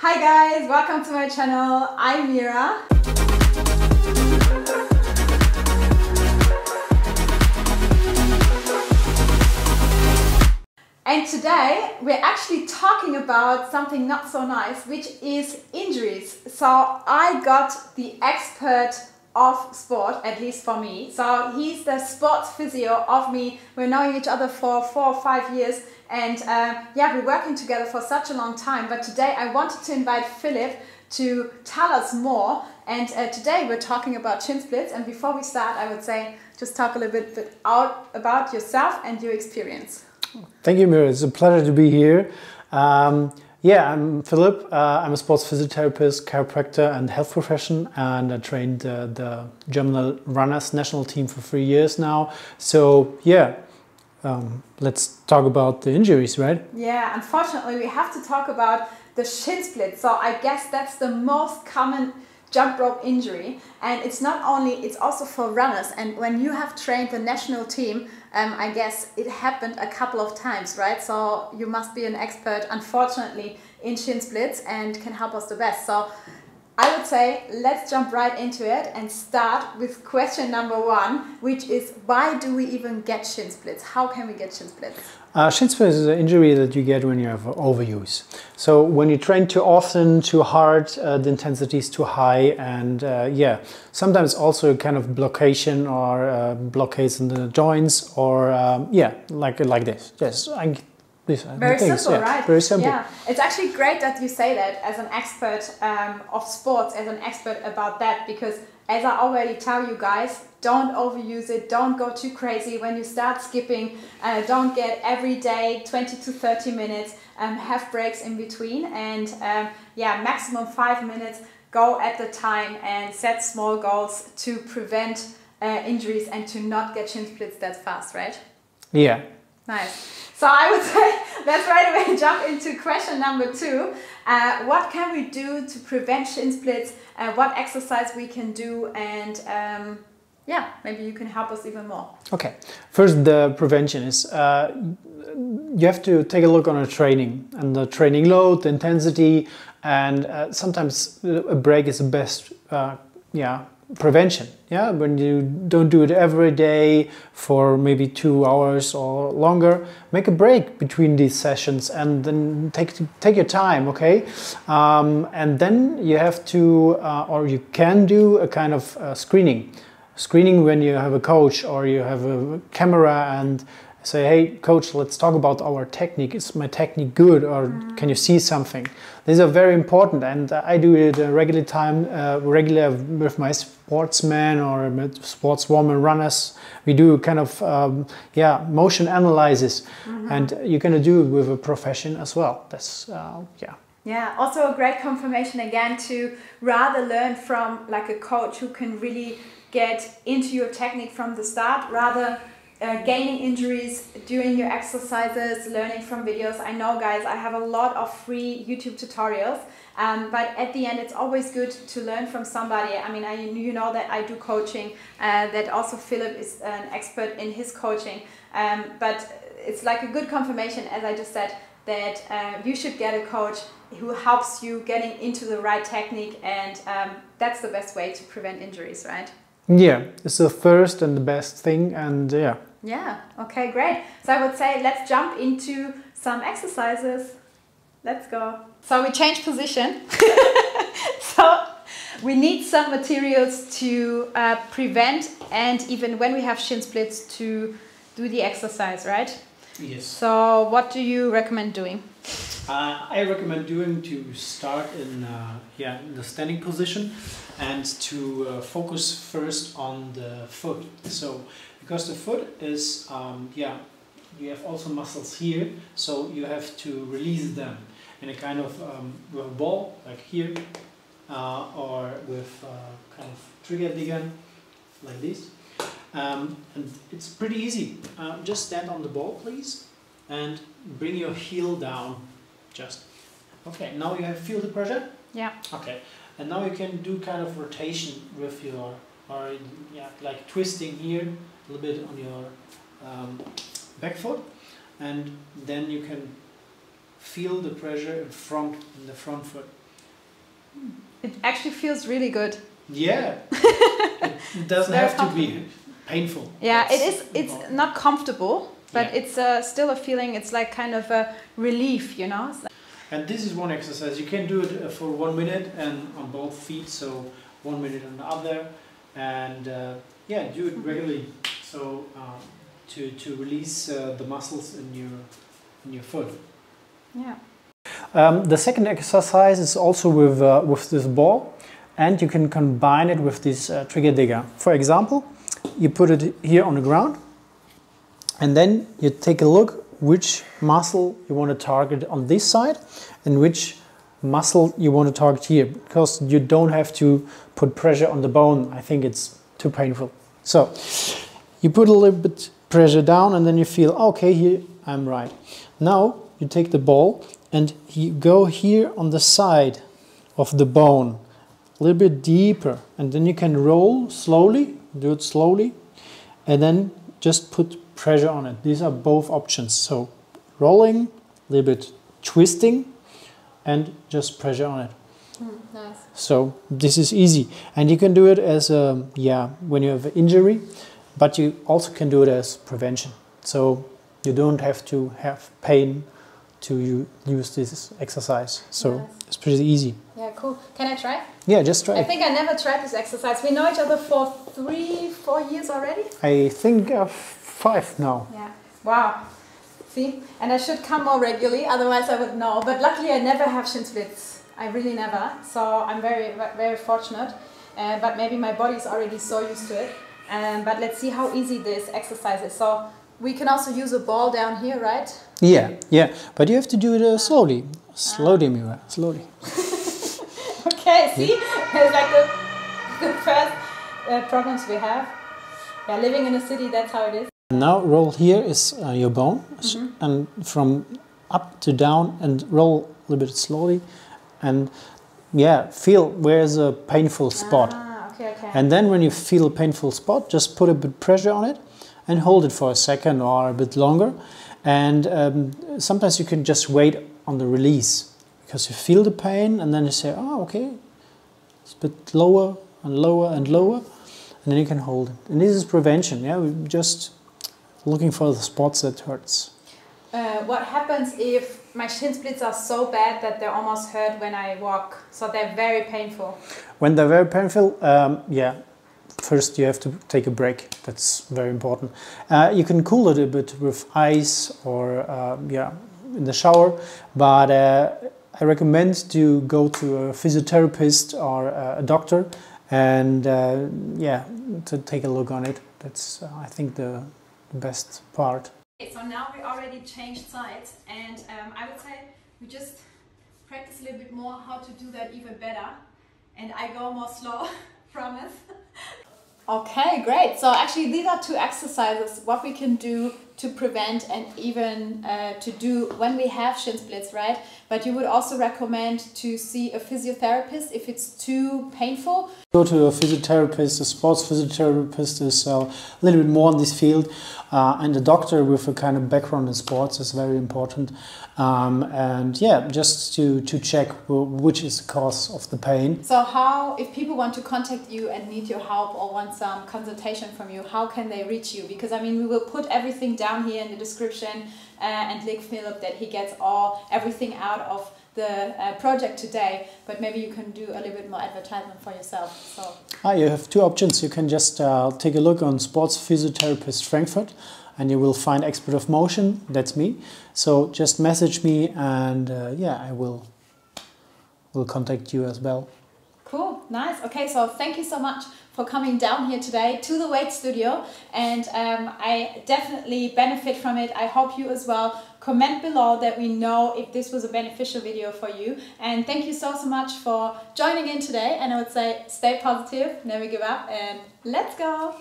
Hi guys, welcome to my channel. I'm Mira. And today we're actually talking about something not so nice, which is injuries. So I got the expert of sport, at least for me. So he's the sports physio of me. We're knowing each other for 4 or 5 years. And yeah, we're working together for such a long time. But today I wanted to invite Philip to tell us more. And today we're talking about shin splits. And before we start, I would say just talk a little bit about yourself and your experience. Thank you, Mira. It's a pleasure to be here. Yeah, I'm Philip. I'm a sports physiotherapist, chiropractor and health profession, and I trained the German runners national team for 3 years now. So yeah, let's talk about the injuries, right? Yeah, unfortunately we have to talk about the shin split. So I guess that's the most common jump rope injury, and it's not only, it's also for runners. And when you have trained the national team, I guess it happened a couple of times, right? So you must be an expert, unfortunately, in shin splits and can help us the best. So I would say let's jump right into it and start with question number 1, which is, why do we even get shin splits? How can we get shin splits? Shin split is an injury that you get when you have overuse. So when you train too often, too hard, the intensity is too high, and yeah, sometimes also kind of blockation or blockades in the joints, or yeah, like this. Yes, very simple, yeah, right? Very simple. Yeah, it's actually great that you say that as an expert of sports, as an expert about that, because as I already tell you guys, don't overuse it, don't go too crazy when you start skipping, don't get every day 20 to 30 minutes, have breaks in between, and yeah, maximum 5 minutes, go at the time and set small goals to prevent injuries and to not get shin splits that fast, right? Yeah. Nice. So I would say let's right away jump into question number 2. What can we do to prevent shin splits? What exercise we can do? And yeah, maybe you can help us even more. Okay. First, the prevention is you have to take a look on a training and the training load, the intensity, and sometimes a break is the best prevention. Yeah, when you don't do it every day for maybe 2 hours or longer, make a break between these sessions and then take your time, okay? And then you have to, or you can do a kind of screening when you have a coach or you have a camera and say, hey coach, let's talk about our technique. Is my technique good, or can you see something? These are very important, and I do it regular with my sportsmen or sportswoman runners. We do kind of motion analysis, and you're gonna do it with a profession as well. That's yeah. Yeah, also a great confirmation again to rather learn from like a coach who can really get into your technique from the start, rather gaining injuries during your exercises, learning from videos. I know, guys, I have a lot of free YouTube tutorials, but at the end it's always good to learn from somebody. I mean, you know that I do coaching, that also Philip is an expert in his coaching, but it's like a good confirmation, as I just said, that you should get a coach who helps you getting into the right technique, and that's the best way to prevent injuries, right? Yeah, it's the first and the best thing, and yeah. Yeah, okay, great. So I would say let's jump into some exercises. Let's go. So we change position. So we need some materials to prevent, and even when we have shin splits, to do the exercise, right? Yes. So what do you recommend doing? I recommend to start in the standing position and to focus first on the foot. So because the foot is you have also muscles here, so you have to release them in a kind of with a ball like here, or with kind of trigger again like this. And it's pretty easy. Just stand on the ball, please, and bring your heel down. Just okay. Now you have feel the pressure. Yeah. Okay, and now you can do kind of rotation with your, or like twisting here a little bit on your back foot, and then you can feel the pressure in the front foot. It actually feels really good. Yeah. It doesn't have to be painful. Yeah, it is. It's not comfortable, but it's still a feeling. It's like kind of a relief, you know. And this is one exercise. You can do it for 1 minute and on both feet. So 1 minute on the other, and yeah, do it regularly. So to release the muscles in your foot. Yeah. The second exercise is also with this ball, and you can combine it with this trigger digger. For example, you put it here on the ground, and then you take a look which muscle you want to target on this side and which muscle you want to target here, because you don't have to put pressure on the bone. I think it's too painful. So you put a little bit pressure down, and then you feel, okay, here I'm right. Now you take the ball and you go here on the side of the bone, a little bit deeper, and then you can roll slowly, do it slowly, and then just put pressure on it. These are both options. So rolling, a little bit twisting, and just pressure on it. Nice. So this is easy, and you can do it as when you have an injury, but you also can do it as prevention. So you don't have to have pain to use this exercise. So it's pretty easy. Yeah, cool. Can I try? Yeah, just try. I think I never tried this exercise. We know each other for 3-4 years already. I think 5 now. Yeah. Wow. See, and I should come more regularly, otherwise I would know. But luckily I never have shin splits. I really never. So I'm very, very fortunate. But maybe my body is already so used to it. But let's see how easy this exercise is. So we can also use a ball down here, right? Yeah, yeah. But you have to do it slowly. Slowly, Mira. Slowly. Okay, see? It's like the first problems we have. Yeah, living in a city, that's how it is. Now roll here is your bone, and from up to down, and roll a little bit slowly, and yeah, feel where's a painful spot. Okay. And then when you feel a painful spot, just put a bit pressure on it and hold it for a second or a bit longer. And sometimes you can just wait on the release, because you feel the pain, and then you say, oh, okay, it's a bit lower and lower and lower, and then you can hold it. And this is prevention. Yeah, we're just looking for the spots that hurts. What happens if my shin splits are so bad that they almost hurt when I walk? So they're very painful. When they're very painful, yeah, first you have to take a break. That's very important. You can cool it a bit with ice or in the shower, but I recommend to go to a physiotherapist or a doctor and to take a look on it. That's I think the best part. Okay, so now we already changed sides, and I would say we just practice a little bit more how to do that even better, and I go more slow, promise. Okay, great. So actually these are 2 exercises what we can do to prevent and even to do when we have shin splits, right? But you would also recommend to see a physiotherapist if it's too painful. Go to a physiotherapist. A sports physiotherapist is a little bit more in this field, and a doctor with a kind of background in sports is very important. And yeah, just to check which is the cause of the pain. So how, if people want to contact you and need your help or want some consultation from you, how can they reach you? Because I mean, we will put everything down here in the description and link Philip that he gets everything out of the project today, but maybe you can do a little bit more advertisement for yourself. So you have 2 options. You can just take a look on Sports Physiotherapist Frankfurt, and you will find Expert of Motion. That's me. So just message me, and I will contact you as well. Cool, nice. Okay, so thank you so much for coming down here today to the Wate studio, and I definitely benefit from it. I hope you as well. Comment below that we know if this was a beneficial video for you, and thank you so much for joining in today. And I would say stay positive, never give up, and let's go.